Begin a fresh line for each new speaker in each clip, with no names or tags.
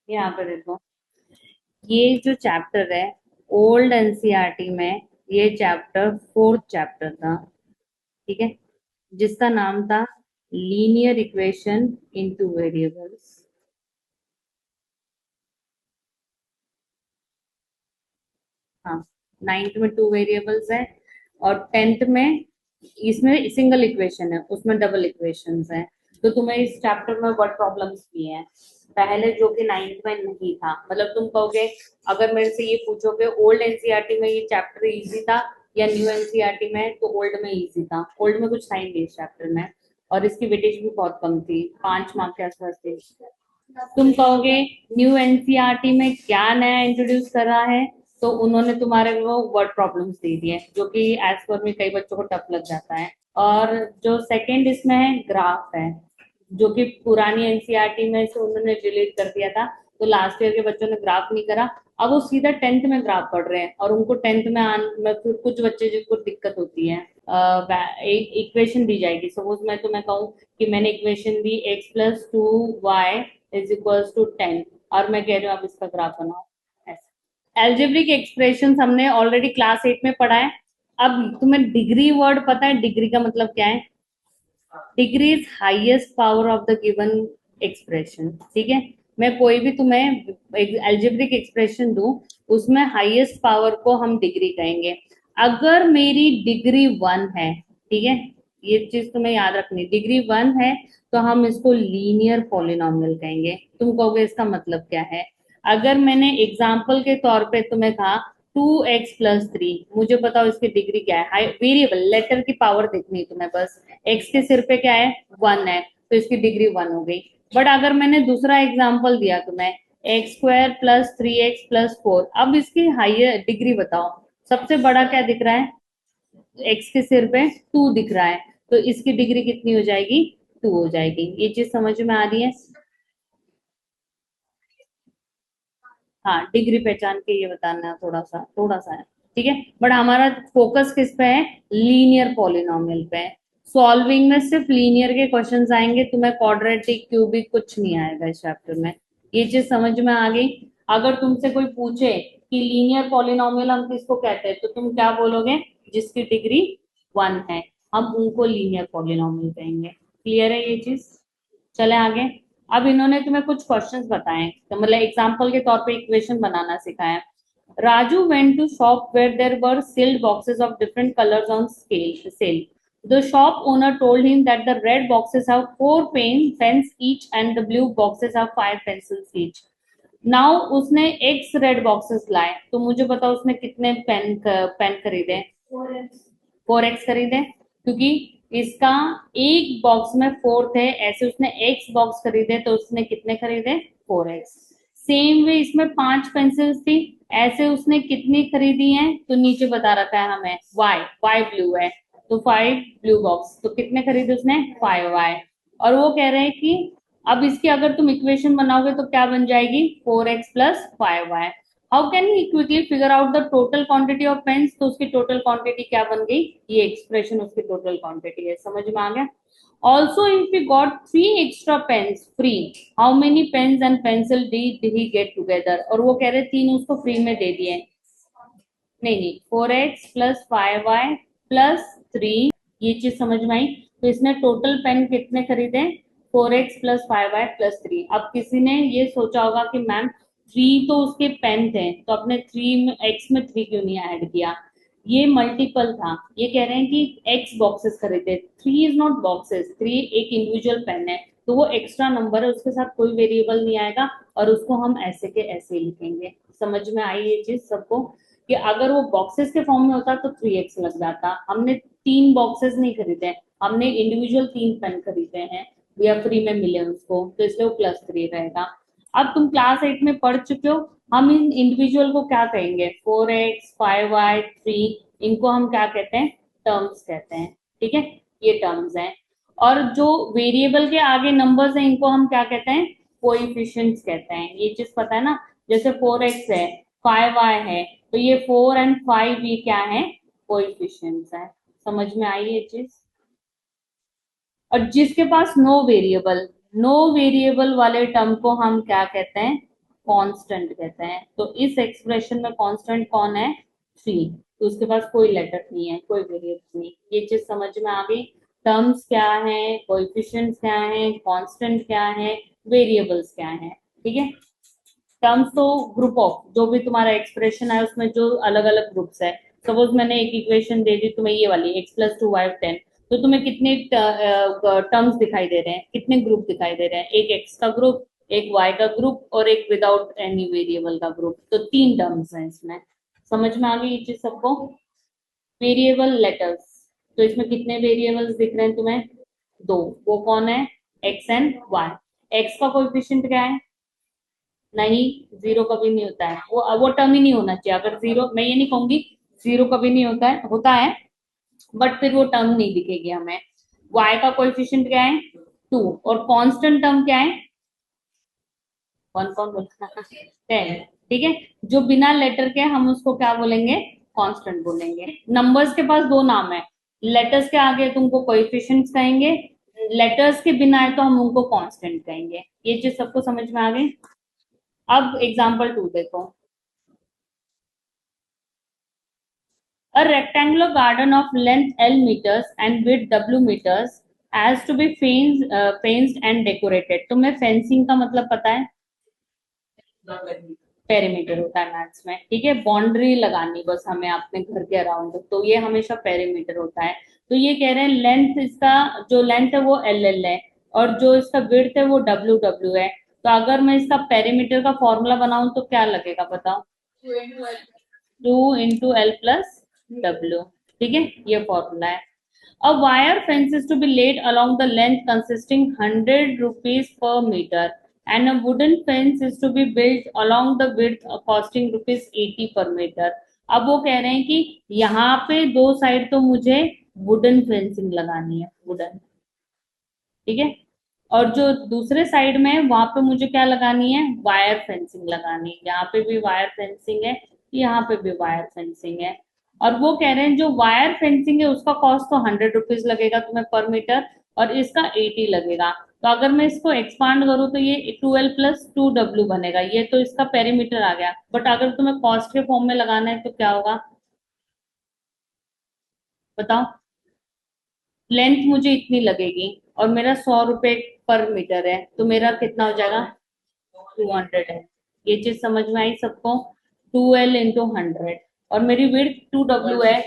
यहाँ पे देखो, ये जो चैप्टर है ओल्ड एनसीईआरटी में, ये चैप्टर फोर्थ चैप्टर था, ठीक है, जिसका नाम था लीनियर इक्वेशन इनटू वेरिएबल्स। हाँ, नाइन्थ में टू वेरिएबल्स है, और टेंथ में इसमें सिंगल इक्वेशन है, उसमें डबल इक्वेशंस है। तो तुम्हें इस चैप्टर में वर्ड प्रॉब्लम्स भी हैं पहले, जो कि नाइन्थ में नहीं था। मतलब तुम कहोगे, अगर मेरे से ये पूछोगे ओल्ड एनसीईआरटी में ये चैप्टर इजी था या न्यू एनसीईआरटी में, तो ओल्ड में इजी था। ओल्ड में कुछ था ही नहीं इस चैप्टर में, और इसकी वेटेज भी बहुत कम थी, 5 मार्क के आसपास थी। तुम कहोगे न्यू एनसीईआरटी में क्या नया इंट्रोड्यूस कर रहा है, तो उन्होंने तुम्हारे वो वर्ड प्रॉब्लम्स दे दिए, जो कि एज पर में कई बच्चों को टफ लग जाता है। और जो सेकंड इसमें है ग्राफ है, जो कि पुरानी एनसीईआरटी में से उन्होंने डिलीट कर दिया था, तो लास्ट ईयर के बच्चों ने ग्राफ नहीं करा। अब वो सीधा टेंथ में ग्राफ पढ़ रहे हैं, और उनको टेंथ में में फिर कुछ बच्चे जिनको दिक्कत होती है, एक इक्वेशन दी जाएगी। सपोज मैं तुम्हें कहूँ कि मैंने इक्वेशन दी x+2y इज इक्वल्स टू 10, और मैं कह रही हूँ आप इसका ग्राफ बनाओ, ऐसे। एल्जेब्रिक एक्सप्रेशन हमने ऑलरेडी क्लास 8 में पढ़ा है। अब तुम्हें डिग्री वर्ड पता है, डिग्री का मतलब क्या है? Degree is highest power of the given expression, ठीक है। मैं कोई भी तुम्हें एल्जेब्रिक एक्सप्रेशन दूं, उसमें हाईएस्ट पावर को हम डिग्री कहेंगे। अगर मेरी डिग्री 1 है, ठीक है, ये चीज तुम्हें याद रखनी, डिग्री 1 है, तो हम इसको लीनियर पॉलिनोमियल कहेंगे। तुम कहोगे इसका मतलब क्या है? अगर मैंने एग्जाम्पल के तौर पे तुम्हें कहा 2x+3, मुझे बताओ इसकी डिग्री क्या है? वेरिएबल लेटर की पावर देखनी है तुम्हें बस। एक्स के सिर पे क्या है? 1 है, तो इसकी डिग्री 1 हो गई। बट अगर मैंने दूसरा एग्जाम्पल दिया तुम्हें, x² + 3x+4, अब इसकी हाइयर डिग्री बताओ। सबसे बड़ा क्या दिख रहा है? एक्स के सिर पे 2 दिख रहा है, तो इसकी डिग्री कितनी हो जाएगी? 2 हो जाएगी। ये चीज समझ में आ रही है? हाँ, डिग्री पहचान के ये बताना है, थोड़ा सा है, ठीक है। बट हमारा फोकस किस पे है? लीनियर पॉलिनोमियल पे है। सॉल्विंग में सिर्फ लीनियर के क्वेश्चंस आएंगे, तुम्हें क्वाड्रेटिक क्यूबिक कुछ नहीं आएगा इस चैप्टर में। ये चीज समझ में आ गई? अगर तुमसे कोई पूछे कि लीनियर पॉलिनोमियल हम किसको कहते हैं, तो तुम क्या बोलोगे? जिसकी डिग्री 1 है, हम उनको लीनियर पॉलिनोमियल कहेंगे। क्लियर है ये चीज? चले आगे। अब इन्होंने तुम्हें कुछ क्वेश्चंस बताए, तो मतलब एग्जांपल के तौर पे इक्वेशन बनाना सिखाया। Raju went to shop where there were sealed boxes of different colors on sale. The shop owner told him that the red boxes have 4 pens each and the blue boxes have 5 pencils each. Now उसने X red boxes लाए, तो मुझे बताओ उसने कितने pen खरीदे? 4x खरीदे, क्योंकि इसका एक बॉक्स में 4 थे, ऐसे उसने x बॉक्स खरीदे, तो उसने कितने खरीदे? 4x। सेम वे इसमें 5 पेंसिल्स थी, ऐसे उसने कितनी खरीदी हैं? तो नीचे बता रखा है हमें y ब्लू है, तो 5 ब्लू बॉक्स, तो कितने खरीदे उसने? 5y। और वो कह रहे हैं कि अब इसकी अगर तुम इक्वेशन बनाओगे तो क्या बन जाएगी? 4x + 5y। How can he quickly figure out the total quantity of pens? तो उसकी टोटल क्वांटिटी क्या बन गई? ये एक्सप्रेशन उसकी टोटल क्वांटिटी है। समझ में आ गया? Also if he got 3 extra pens free, how many pens and pencil did he get together? और वो कह रहे 3 उसको फ्री में दे दिए। नहीं नहीं, 4x + 5y + 3, ये चीज समझ में आई? तो इसने टोटल पेन कितने खरीदे? 4x + 5y + 3। अब किसी ने ये सोचा होगा कि मैम 3 तो उसके पेन थे, तो अपने 3 में x में 3 क्यों नहीं ऐड किया? ये मल्टीपल था, ये कह रहे हैं कि x बॉक्सेस खरीदे। 3 इज नॉट बॉक्सेस, 3 एक इंडिविजुअल पेन है, तो वो एक्स्ट्रा नंबर है, उसके साथ कोई वेरिएबल नहीं आएगा, और उसको हम ऐसे के ऐसे लिखेंगे। समझ में आई ये चीज सबको? कि अगर वो बॉक्सेस के फॉर्म में होता तो 3x लग जाता। हमने 3 बॉक्सेस नहीं खरीदे, हमने इंडिविजुअल 3 पेन खरीदे हैं, या फ्री में मिले उसको, तो इसलिए वो +3 रहेगा। अब तुम क्लास 8 में पढ़ चुके हो, हम इन इंडिविजुअल को क्या कहेंगे? 4x 5y 3, इनको हम क्या कहते हैं? टर्म्स कहते हैं, ठीक है, ये टर्म्स हैं। और जो वेरिएबल के आगे नंबर्स हैं, इनको हम क्या कहते हैं? कोएफिशिएंट्स कहते हैं। ये चीज पता है ना? जैसे 4x है, 5y है, तो ये 4 और 5 ये क्या है? कोएफिशिएंट्स है। समझ में आई ये चीज? और जिसके पास नो वेरिएबल वाले टर्म को हम क्या कहते हैं? कांस्टेंट कहते हैं। तो इस एक्सप्रेशन में कांस्टेंट कौन है? 3। तो उसके पास कोई लेटर नहीं है, कोई वेरिएबल नहीं। ये चीज समझ में आ गई? टर्म्स क्या है, कोएफिशिएंट्स क्या है, कांस्टेंट क्या है, वेरिएबल्स क्या है। ठीक है। टर्म्स तो ग्रुप ऑफ जो भी तुम्हारा एक्सप्रेशन है उसमें जो अलग अलग ग्रुप्स है। सपोज मैंने एक इक्वेशन दे दी तुम्हें, ये वाली x+2y10, तो तुम्हें कितने टर्म्स दिखाई दे रहे हैं, कितने ग्रुप दिखाई दे रहे हैं? एक x का ग्रुप, एक y का ग्रुप और एक विदाउट एनी वेरिएबल का ग्रुप। तो 3 टर्म्स हैं इसमें। समझ में आ गई ये चीज सबको? वेरिएबल लेटर्स, तो इसमें कितने वेरिएबल्स दिख रहे हैं तुम्हें? 2। वो कौन है? x and y। x का कोएफिशिएंट क्या है? नहीं, 0 कभी नहीं होता है। वो टर्म ही नहीं होना चाहिए। अगर 0, मैं ये नहीं कहूंगी 0 कभी नहीं होता है, होता है, बट फिर वो टर्म नहीं दिखेगी हमें। y का कोएफिशिएंट क्या है? 2। और कांस्टेंट टर्म क्या है? कौन कौन बोलता है? 10। ठीक है। जो बिना लेटर के हम उसको क्या बोलेंगे? कांस्टेंट बोलेंगे। नंबर्स के पास 2 नाम है। लेटर्स के आगे तुमको कोएफिशिएंट्स कहेंगे, लेटर्स के बिना है तो हम उनको कांस्टेंट कहेंगे। ये चीज सबको समझ में आ गई? अब एग्जाम्पल 2 देखो। A rectangular garden of length L meters and width W meters has to be fenced and decorated। तुम्हें फेंसिंग का मतलब पता है? पेरीमीटर होता है मैथ्स में। ठीक है। बाउंड्री लगानी बस हमें अपने घर के अराउंड, तो ये हमेशा पेरीमीटर होता है। तो ये कह रहे हैं लेंथ, इसका जो लेंथ है वो LL है और जो इसका विड्थ है वो WW है। तो अगर मैं इसका पेरीमीटर का फॉर्मूला बनाऊं तो क्या लगेगा बताओ? 2 × L + W। ठीक है, ये फॉर्मूला है। A wire fence is to be laid along the length consisting 100 rupees per meter and a wooden fence is to be built along the width costing rupees 80 per meter। अब वो कह रहे हैं कि यहाँ पे 2 साइड तो मुझे वुडन फेंसिंग लगानी है, वुडन। ठीक है। और जो दूसरे साइड में वहां पे मुझे क्या लगानी है? वायर फेंसिंग लगानी है। यहाँ पे भी वायर फेंसिंग है, यहाँ पे भी वायर फेंसिंग है। और वो कह रहे हैं जो वायर फेंसिंग है उसका कॉस्ट तो 100 रुपीज लगेगा तुम्हें पर मीटर, और इसका 80 लगेगा। तो अगर मैं इसको एक्सपांड करूँ तो ये 2L + 2W बनेगा। ये तो इसका पेरीमीटर आ गया, बट अगर तुम्हें कॉस्ट के फॉर्म में लगाना है तो क्या होगा बताओ? लेंथ मुझे इतनी लगेगी और मेरा 100 रुपए पर मीटर है, तो मेरा कितना हो जाएगा? 200 है। ये चीज समझ में आई सबको? 2L × 100। और मेरी विड्थ 2W है,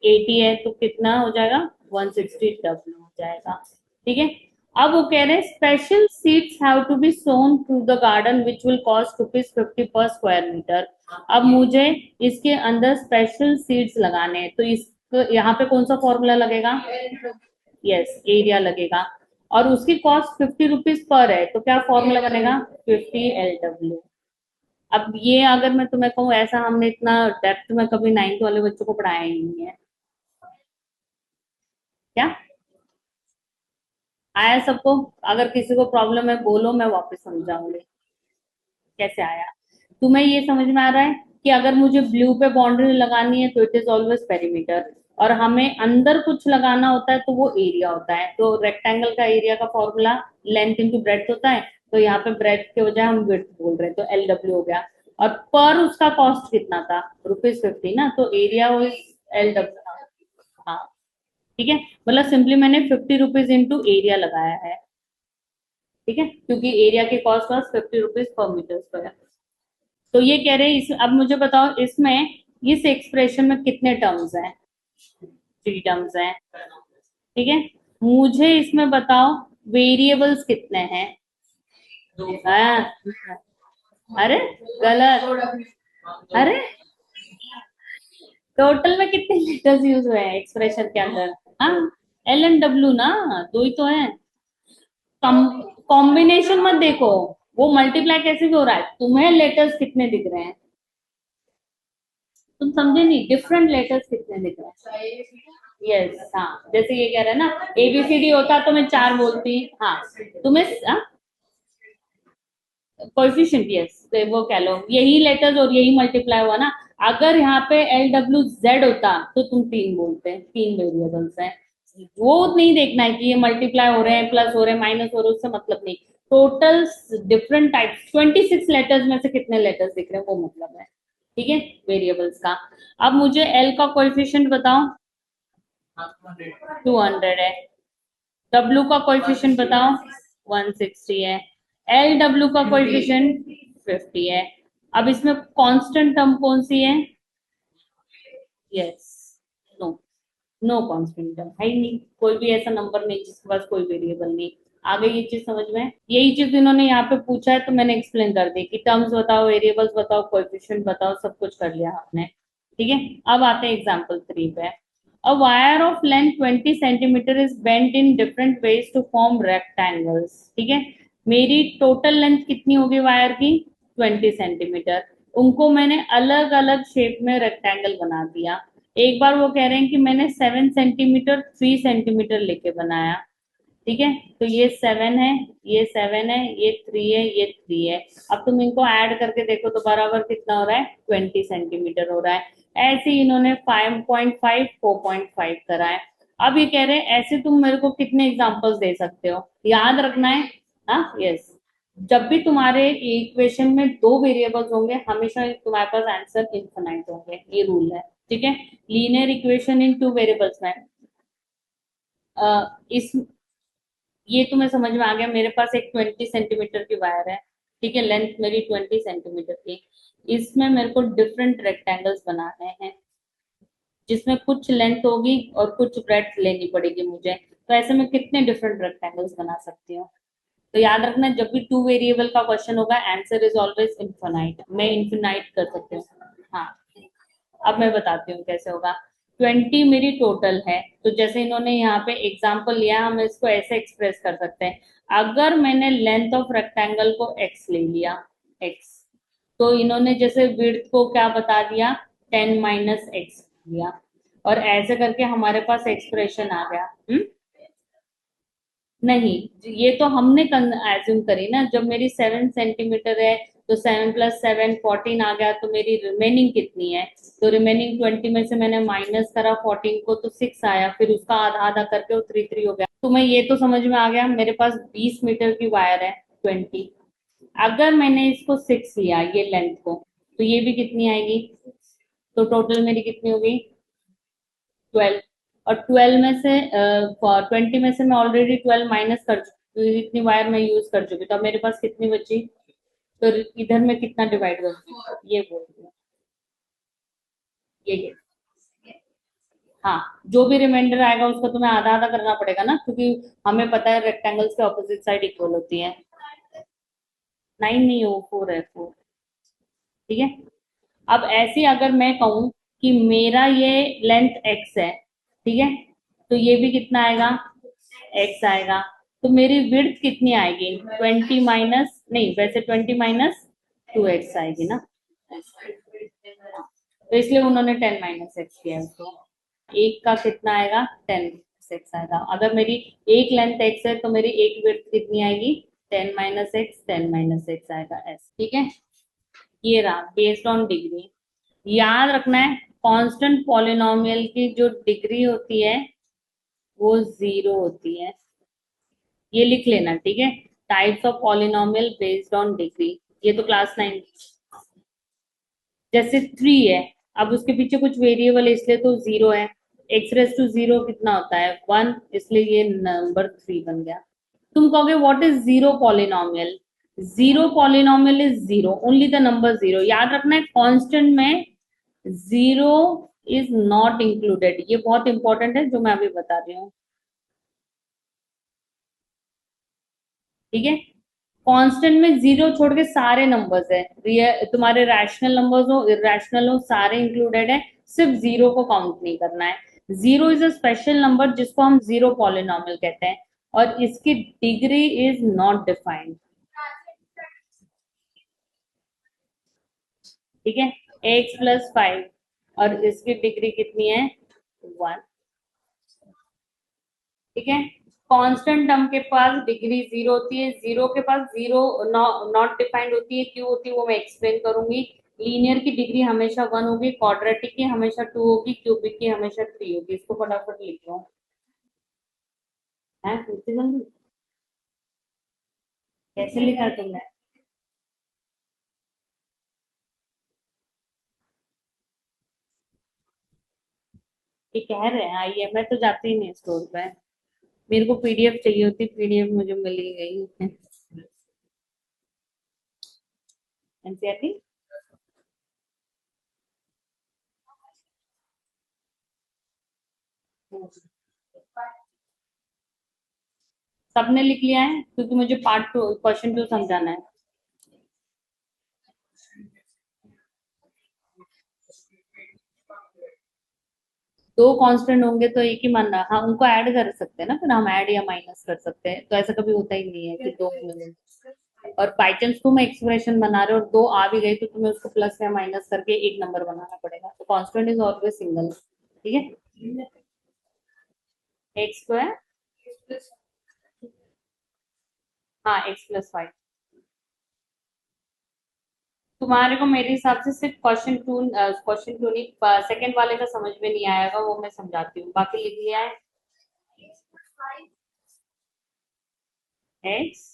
80 है, तो कितना हो जाएगा? 160W हो जाएगा। ठीक है। अब वो कह रहे हैं special seeds have to be sown through the garden which will cost ₹50 per square metre. अब मुझे इसके अंदर स्पेशल सीड्स लगाने हैं, तो इस यहाँ पे कौन सा फॉर्मूला लगेगा? यस, एरिया लगेगा। और उसकी कॉस्ट 50 रुपीज पर है, तो क्या फॉर्मूला बनेगा? 50L W। अब ये अगर मैं तुम्हें कहूँ, ऐसा हमने इतना डेप्थ में कभी 9th वाले बच्चों को पढ़ाया ही नहीं है। क्या आया सबको? अगर किसी को प्रॉब्लम है बोलो, मैं वापस समझाऊंगी कैसे आया। तुम्हें ये समझ में आ रहा है कि अगर मुझे ब्लू पे बाउंड्री लगानी है तो इट इज ऑलवेज पेरीमीटर, और हमें अंदर कुछ लगाना होता है तो वो एरिया होता है। तो रेक्टेंगल का एरिया का फॉर्मूला लेंथ इंटू ब्रेड्थ होता है, तो यहाँ पे ब्रेड्थ के बजाय हम विड्थ बोल रहे हैं, तो LW हो गया। और पर उसका कॉस्ट कितना था? ₹50 ना, तो एरिया वो LW। हाँ, ठीक है। मतलब सिंपली मैंने 50 रुपीज इंटू एरिया लगाया है। ठीक है, क्योंकि एरिया की cost was 50 rupees per metre square. तो ये कह रहे हैं इस, अब मुझे बताओ इसमें इस एक्सप्रेशन में कितने टर्म्स हैं? 3 टर्म्स हैं। ठीक है। मुझे इसमें बताओ वेरिएबल्स कितने हैं? हाँ, अरे गलत। अरे टोटल में कितने लेटर्स यूज हुए हैं एक्सप्रेशन के अंदर? हाँ, L and W ना, 2 ही तो है। कॉम्बिनेशन मत देखो, वो मल्टीप्लाई कैसे भी हो रहा है। तुम्हें लेटर्स कितने दिख रहे हैं? तुम समझे नहीं, डिफरेंट लेटर्स कितने दिख रहे हैं? यस, हाँ, जैसे ये कह रहे हैं ना ABCD होता तो मैं 4 बोलती। हाँ, तुम्हें कोएफिशिएंट, यस, तो वो कह लो यही लेटर्स और यही मल्टीप्लाई हुआ ना। अगर यहाँ पे LWZ होता तो तुम 3 बोलते, 3 वेरिएबल्स हैं। वो नहीं देखना है कि ये मल्टीप्लाई हो रहे हैं, प्लस हो रहे हैं, माइनस हो रहे हैं, उससे मतलब नहीं। टोटल डिफरेंट टाइप्स 26 लेटर्स में से कितने लेटर्स दिख रहे हैं वो मतलब है। ठीक है, वेरिएबल्स का। अब मुझे एल का कोएफिशिएंट बताओ। 200 है। डब्ल्यू का कोएफिशिएंट बताओ। 160 है। एल डब्ल्यू का कोएफिशिएंट 50 है। अब इसमें कांस्टेंट टर्म कौन सी है? Yes. No, no constant term है ही नहीं। कोई भी ऐसा नंबर नहीं जिसके पास कोई वेरिएबल नहीं। आ गई ये चीज समझ में? यही चीज इन्होंने यहाँ पे पूछा है तो मैंने एक्सप्लेन कर दी कि टर्म्स बताओ, वेरिएबल्स बताओ, कोएफिशिएंट बताओ, सब कुछ कर लिया आपने। ठीक है। अब आते हैं एग्जांपल 3 पे। A wire of length 20 centimetre is bent in different ways to form rectangles. ठीक है। मेरी टोटल लेंथ कितनी होगी वायर की? 20 सेंटीमीटर। उनको मैंने अलग अलग शेप में रेक्टेंगल बना दिया। एक बार वो कह रहे हैं कि मैंने 7 सेंटीमीटर 3 सेंटीमीटर लेके बनाया। ठीक है। तो ये 7 है, ये 7 है, ये 3 है, ये 3 है। अब तुम इनको ऐड करके देखो तो बराबर कितना हो रहा है? 20 सेंटीमीटर हो रहा है। ऐसे ही इन्होंने 5.5 4.5 करा है। अब ये कह रहे हैं ऐसे तुम मेरे को कितने एग्जांपल्स दे सकते हो, याद रखना है। हाँ, यस। जब भी तुम्हारे इक्वेशन में दो वेरिएबल्स होंगे हमेशा तुम्हारे पास आंसर इनफिनाइट होंगे, ये रूल है। ठीक है। Linear equation in two variables में इस ये तुम्हें समझ में आ गया। मेरे पास एक 20 सेंटीमीटर की वायर है। ठीक है, लेंथ मेरी 20 सेंटीमीटर की। इसमें मेरे को डिफरेंट रेक्टेंगल्स बनाने हैं जिसमें कुछ लेंथ होगी और कुछ ब्रेड्थ लेनी पड़ेगी मुझे। तो ऐसे में कितने डिफरेंट रेक्टेंगल्स बना सकती हूँ? तो याद रखना, जब भी टू वेरिएबल का क्वेश्चन होगा आंसर इज ऑलवेज इनफिनाइट। मैं इनफिनाइट कर सकती हूँ। हाँ। अब मैं बताती हूँ कैसे होगा। 20 मेरी टोटल है, तो जैसे इन्होंने यहाँ पे एग्जाम्पल लिया हम इसको ऐसे एक्सप्रेस कर सकते हैं। अगर मैंने लेंथ ऑफ रेक्टेंगल को x ले लिया, x, तो इन्होंने जैसे विड्थ को क्या बता दिया? 10 - x दिया। और ऐसे करके हमारे पास एक्सप्रेशन आ गया। नहीं, ये तो हमने एज्यूम करी ना। जब मेरी 7 सेंटीमीटर है तो 7 + 7 14 आ गया, तो मेरी रिमेनिंग कितनी है? तो रिमेनिंग 20 में से मैंने माइनस करा 14 को तो 6 आया, फिर उसका आधा आधा करके वो 3 3 हो गया। तुम्हें ये तो समझ में आ गया। मेरे पास 20 मीटर की वायर है, 20। अगर मैंने इसको 6 लिया ये लेंथ को, तो ये भी कितनी आएगी? तो टोटल मेरी कितनी होगी? 12। और 12 में से 20 में से मैं ऑलरेडी 12 माइनस कर चुकी, इतनी वायर मैं यूज कर चुकी, तो अब मेरे पास कितनी बची? तो इधर में कितना डिवाइड कर, ये बोल रही हूँ। ये हाँ, जो भी रिमाइंडर आएगा उसको तुम्हें आधा आधा करना पड़ेगा ना, क्योंकि हमें पता है रेक्टेंगल्स के ऑपोजिट साइड इक्वल होती है। 9 नहीं हो, 4 है, 4। ठीक है। अब ऐसे अगर मैं कहूँ कि मेरा ये लेंथ x है, ठीक है, तो ये भी कितना आएगा? x आएगा। तो मेरी विड्थ कितनी आएगी? 20 माइनस, नहीं वैसे 20 - 2x आएगी ना। तो इसलिए उन्होंने 10 - x किया है उसको। एक का कितना आएगा? 10 - x आएगा। अगर मेरी एक लेंथ x है तो मेरी एक विड्थ कितनी आएगी? 10 - x, 10 - x आएगा s। ठीक है। ये रहा बेस्ड ऑन डिग्री। याद रखना है, कांस्टेंट पॉलिनोमियल की जो डिग्री होती है वो 0 होती है। ये लिख लेना, ठीक है। Types of polynomial based on degree, ये तो क्लास 9। जैसे 3 है, अब उसके पीछे कुछ वेरिएबल है इसलिए तो 0 है। x⁻⁴ कितना होता है? 1, इसलिए ये नंबर 3 बन गया। तुम कहोगे what is zero polynomial? Zero polynomial is zero, only the number zero. याद रखना है कांस्टेंट में जीरो इज नॉट इंक्लूडेड। ये बहुत इंपॉर्टेंट है जो मैं अभी बता रही हूँ। ठीक है। कांस्टेंट में जीरो छोड़ के सारे नंबर्स है, तुम्हारे रैशनल नंबर्स हो इरेशनल हो सारे इंक्लूडेड है। सिर्फ जीरो को काउंट नहीं करना है। Zero is a special number जिसको हम जीरो पॉलिनोमियल कहते हैं, और इसकी डिग्री इज नॉट डिफाइंड। ठीक है। x + 5 और इसकी डिग्री कितनी है? 1। ठीक है। कांस्टेंट टर्म के पास डिग्री 0 होती है, जीरो के पास जीरो नॉट डिफाइंड होती है। क्यों होती है वो मैं एक्सप्लेन करूंगी। लीनियर की डिग्री हमेशा 1 होगी, क्वाड्रेटिक की हमेशा 2 होगी, क्यूबिक की हमेशा 3 होगी। इसको फटाफट लिख लो। है इतनी जल्दी कैसे लिखा तुमने? ये कह रहे हैं आइए, मैं तो जाती ही नहीं स्टोर पे। मेरे को पीडीएफ चाहिए होती, पीडीएफ मुझे मिल ही गई। एनसीईआरटी सबने लिख लिया है क्योंकि मुझे पार्ट टू क्वेश्चन टू समझाना है। दो कांस्टेंट होंगे तो एक ही मानना, हाँ उनको ऐड कर सकते हैं ना, फिर हम ऐड या माइनस कर सकते हैं, तो ऐसा कभी होता ही नहीं है कि दो मिले। और बाई चांस तुम एक्सप्रेशन बना रहे हो और दो आ भी गई तो तुम्हें उसको प्लस या माइनस करके एक नंबर बनाना पड़ेगा, तो कांस्टेंट इज ऑलवेज सिंगल। ठीक है, एक्स स्क्वायर, हाँ एक्स प्लस फाइव। तुम्हारे को मेरे हिसाब से सिर्फ क्वेश्चन टू नहीं, सेकंड वाले का समझ में नहीं आएगा, वो मैं समझाती हूँ, बाकी लिख लिया है। एक्स,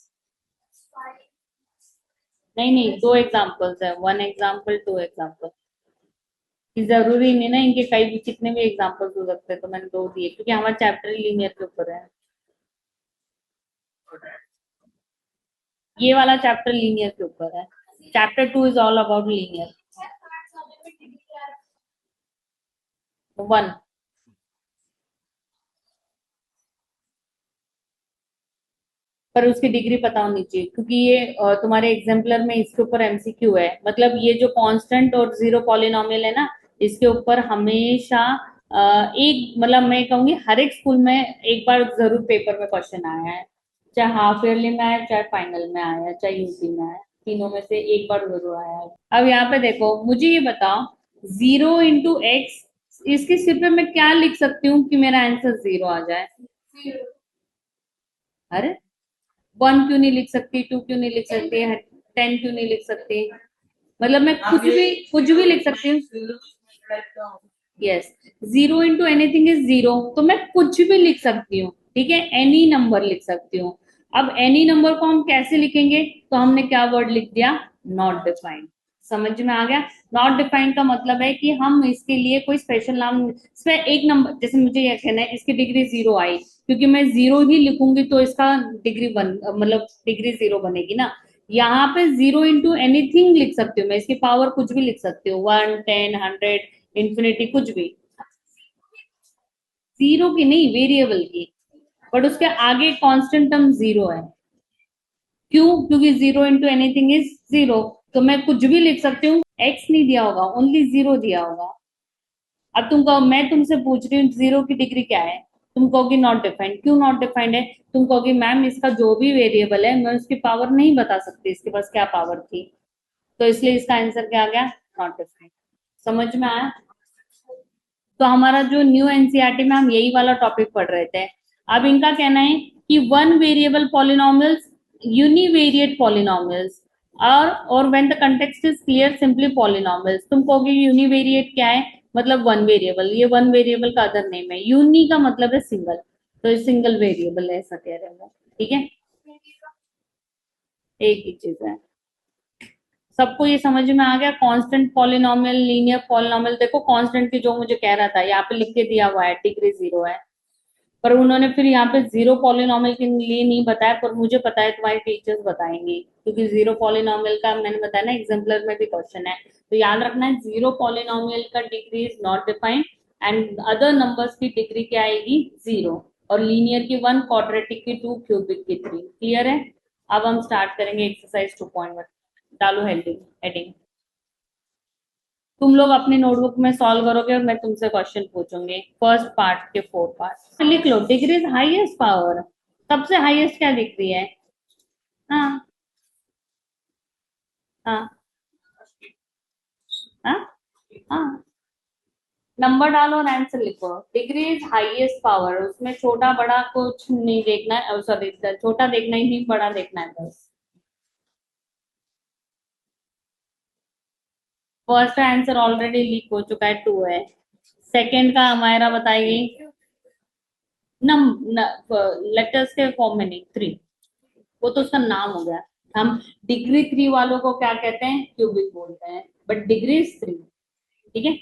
नहीं नहीं, दो एग्जांपल्स है, वन एग्जांपल टू एग्जांपल। कि जरूरी नहीं ना इनके कई भी कितने भी एग्जांपल्स हो सकते हैं, तो मैंने दो दिए क्योंकि हमारा चैप्टर लीनियर के ऊपर है। ये वाला चैप्टर लीनियर के ऊपर है। Chapter two is all about linear. One. पर उसकी डिग्री पता होनी चाहिए क्योंकि ये तुम्हारे एग्जाम्पलर में इसके ऊपर एमसीक्यू है, मतलब ये जो कांस्टेंट और जीरो पॉलिनोमियल है ना, इसके ऊपर हमेशा एक मतलब मैं कहूंगी हर एक स्कूल में एक बार जरूर पेपर में क्वेश्चन आया है, चाहे हाफ ईयरली में आया चाहे फाइनल में आया चाहे यूपी में आया, तीनों में से एक बार जरूर आया है। अब यहाँ पे देखो, मुझे ये बताओ, 0 इंटू एक्स, इसके सिर पे मैं क्या लिख सकती हूँ कि मेरा आंसर जीरो आ जाए? अरे, वन क्यों नहीं लिख सकती, टू क्यों नहीं लिख सकती, टेन क्यों नहीं लिख सकती? मतलब मैं कुछ भी लिख सकती हूँ। यस, 0 इंटू एनीथिंग इज 0, तो मैं कुछ भी लिख सकती हूँ, ठीक है, एनी नंबर लिख सकती हूँ। अब एनी नंबर को हम कैसे लिखेंगे, तो हमने क्या वर्ड लिख दिया, नॉट डिफाइंड। समझ में आ गया? नॉट डिफाइंड का मतलब है कि हम इसके लिए कोई स्पेशल नाम, इसमें एक नंबर, जैसे मुझे यह कहना है इसकी डिग्री जीरो आई, क्योंकि मैं जीरो ही लिखूंगी तो इसका डिग्री वन मतलब डिग्री जीरो बनेगी ना। यहाँ पे 0 इंटू एनीथिंग लिख सकती हूँ मैं, इसकी पावर कुछ भी लिख सकती हूँ, 1, 10, 100, इंफिनिटी, कुछ भी। जीरो की नहीं, वेरिएबल की, बट उसके आगे कांस्टेंट टर्म जीरो है। क्यों? क्योंकि 0 इंटू एनीथिंग इज 0, तो मैं कुछ भी लिख सकती हूँ, एक्स नहीं दिया होगा, ओनली जीरो दिया होगा। अब तुम कहो, मैं तुमसे पूछ रही हूँ जीरो की डिग्री क्या है, तुम कहोगी नॉट डिफाइंड। क्यों नॉट डिफाइंड है? तुम कहोगी मैम इसका जो भी वेरिएबल है मैं उसकी पावर नहीं बता सकती, इसके पास क्या पावर थी, तो इसलिए इसका आंसर क्या आ गया, नॉट डिफाइंड। समझ में आया? तो हमारा जो न्यू एनसीईआरटी में हम यही वाला टॉपिक पढ़ रहे थे। अब इनका कहना है कि one variable polynomials, univariate polynomials, और when the context is clear simply polynomials. तुम कहोगे यूनिवेरिएट क्या है, मतलब वन वेरिएबल, ये वन वेरिएबल का अदर नेम है, यूनी का मतलब है सिंगल, तो ये सिंगल वेरिएबल है, ऐसा कह रहे हैं वो। ठीक है, एक ही चीज है। सबको ये समझ में आ गया? कांस्टेंट पॉलिनोमियल, लीनियर पॉलिनोमियल, देखो कांस्टेंट की जो मुझे कह रहा था यहाँ पे लिख के दिया हुआ है, डिग्री जीरो है, पर उन्होंने फिर यहाँ पे जीरो पॉलिनोमियल के लिए नहीं बताया, पर मुझे पता है तुम्हारी टीचर्स बताएंगी, क्योंकि जीरो पॉलिनोमियल का मैंने बताया ना एग्जाम्पलर में भी क्वेश्चन है, तो याद रखना है जीरो पॉलिनोमियल का degree is not defined, and other numbers की डिग्री क्या आएगी, जीरो, और लीनियर की वन, क्वाड्रेटिक की टू, क्यूबिक की थ्री। क्लियर है? अब हम स्टार्ट करेंगे एक्सरसाइज 2.1। डालो हेडिंग हेडिंग। तुम लोग अपनी नोटबुक में सॉल्व करोगे और मैं तुमसे क्वेश्चन पूछूंगी, फर्स्ट पार्ट के 4 पार्ट लिख लो। डिग्री इज हाईएस्ट पावर, सबसे हाईएस्ट क्या दिख रही है? हाँ, हाँ, हाँ, हाँ, नंबर डालो और आंसर लिखो। डिग्री इज हाईएस्ट पावर, उसमें छोटा बड़ा कुछ नहीं देखना है, सॉरी छोटा देखना ही नहीं, बड़ा देखना है बस। फर्स्ट आंसर ऑलरेडी लीक हो चुका है, टू है। सेकंड का हमारा बताइए। नम लेटर्स के फॉर्म में नहीं, 3, वो तो उसका नाम हो गया। हम डिग्री 3 वालों को क्या कहते हैं, क्यूबिक बोलते हैं, बट डिग्री 3। ठीक है।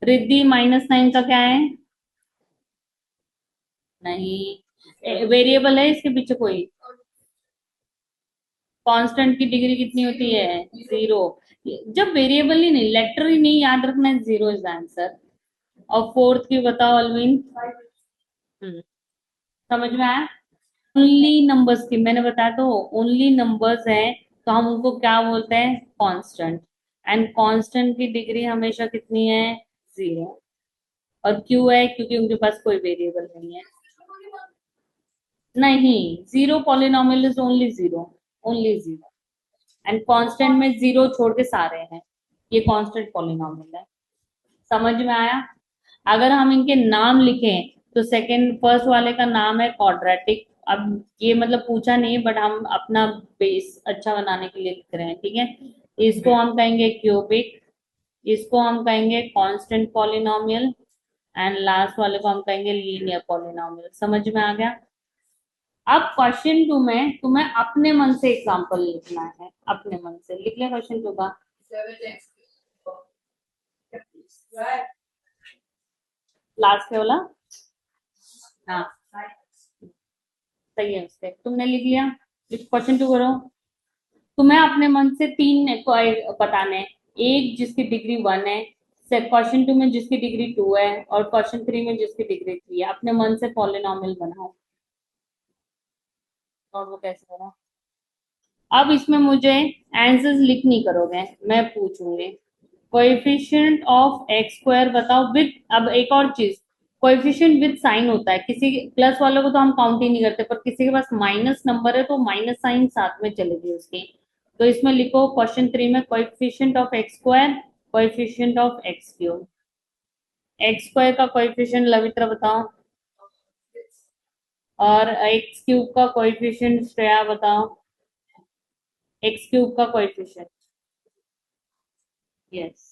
रिद्धि -9 का क्या है? नहीं, वेरिएबल है इसके पीछे कोई? कांस्टेंट की डिग्री कितनी होती है? 0। जब वेरिएबल ही नहीं, लेटर ही नहीं याद रखना है, 0 इज आंसर। और फोर्थ की बताओ अल्विन। समझ में आया? ओनली नंबर्स की मैंने बताया तो, ओनली नंबर्स है तो हम उनको क्या बोलते हैं, कांस्टेंट। एंड कांस्टेंट की डिग्री हमेशा कितनी है? 0। और क्यों है? क्योंकि उनके पास कोई वेरिएबल नहीं है। नहीं, 0 polynomial is only 0, only 0। And constant में 0 छोड़ के सारे हैं, ये कांस्टेंट पॉलिनोमियल है। समझ में आया? अगर हम इनके नाम लिखें तो सेकंड फर्स्ट वाले का नाम है क्वाड्रेटिक। अब ये मतलब पूछा नहीं, बट हम अपना बेस अच्छा बनाने के लिए लिख रहे हैं, ठीक है। इसको हम कहेंगे क्यूबिक, इसको हम कहेंगे कांस्टेंट पॉलिनोमियल, एंड लास्ट वाले को हम कहेंगे लीनियर पॉलिनोमियल। समझ में आ गया? अब क्वेश्चन 2 में तुम्हें अपने मन से एग्जांपल लिखना है, अपने मन से लिख लिया क्वेश्चन 2 का? लास्ट पे वाला? हाँ, सही है, उससे तुमने लिख लिया। क्वेश्चन 2 करो। तुम्हें अपने मन से 3 बताने हैं। एक जिसकी डिग्री 1 है, क्वेश्चन 2 में जिसकी डिग्री 2 है, और क्वेश्चन 3 में जिसकी डिग्री 3 है। अपने मन से पॉलिनोमियल बनाओ। और वो कैसे करो? अब इसमें मुझे आंसर्स लिख नहीं करोगे, मैं पूछूंगी। कोएफिशिएंट ऑफ एक्स स्क्वायर बताओ विद, अब एक और चीज, कोएफिशिएंट विद साइन होता है। किसी प्लस वालों को तो हम काउंट ही नहीं करते, पर किसी के पास माइनस नंबर है तो माइनस साइन साथ में चलेगी उसकी। तो इसमें लिखो क्वेश्चन 3 में coefficient of x square, coefficient of x cube. X square का कोएफिशिएंट लवित्रा बताओ, और एक्स क्यूब का कोएफिशिएंट श्रेया बताओ। एक्स क्यूब का कोएफिशिएंट, यस।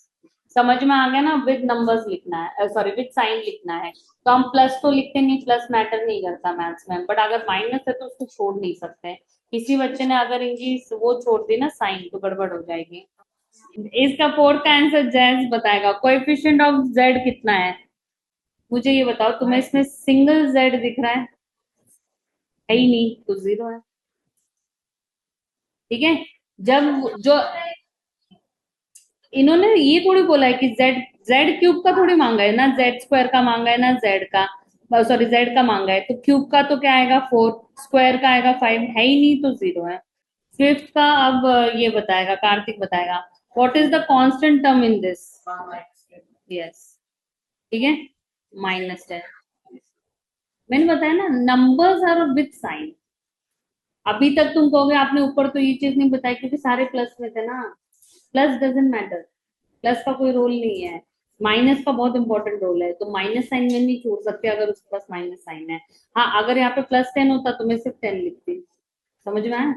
समझ में आ गया ना? विद नंबर्स लिखना है, सॉरी विद साइन लिखना है। तो हम प्लस तो लिखते नहीं, प्लस मैटर नहीं करता मैथ्स में, बट अगर माइनस है तो उसको छोड़ नहीं सकते। किसी बच्चे ने अगर इनकी वो छोड़ दी ना साइन, तो गड़बड़ हो जाएगी। इसका फोर्थ का आंसर जैस बताएगा। कोएफिशिएंट ऑफ जेड कितना है? मुझे ये बताओ, तुम्हें इसमें सिंगल जेड दिख रहा है ही नहीं, तो 0 है। ठीक है। जब जो इन्होंने ये थोड़ी बोला है कि जेड, जेड क्यूब का थोड़ी मांगा है ना, जेड स्क्वायर का मांगा है ना, जेड का, सॉरी जेड का मांगा है, तो क्यूब का तो क्या आएगा 4, स्क्वायर का आएगा 5, है ही नहीं तो 0 है। फिफ्थ का अब ये बताएगा, कार्तिक बताएगा। What is the constant term in this? Yes, ठीक है, -10। मैंने बताया ना, नंबर्स आर विद साइन। अभी तक तुम कहोगे आपने ऊपर तो ये चीज नहीं बताई, क्योंकि सारे प्लस में थे ना। प्लस डजेंट मैटर, प्लस का कोई रोल नहीं है। माइनस का बहुत इंपॉर्टेंट रोल है, तो माइनस साइन में नहीं छोड़ सकते अगर उसके पास माइनस साइन है। हाँ, अगर यहाँ पे +10 होता तो मैं सिर्फ 10 लिखती। समझ में आया?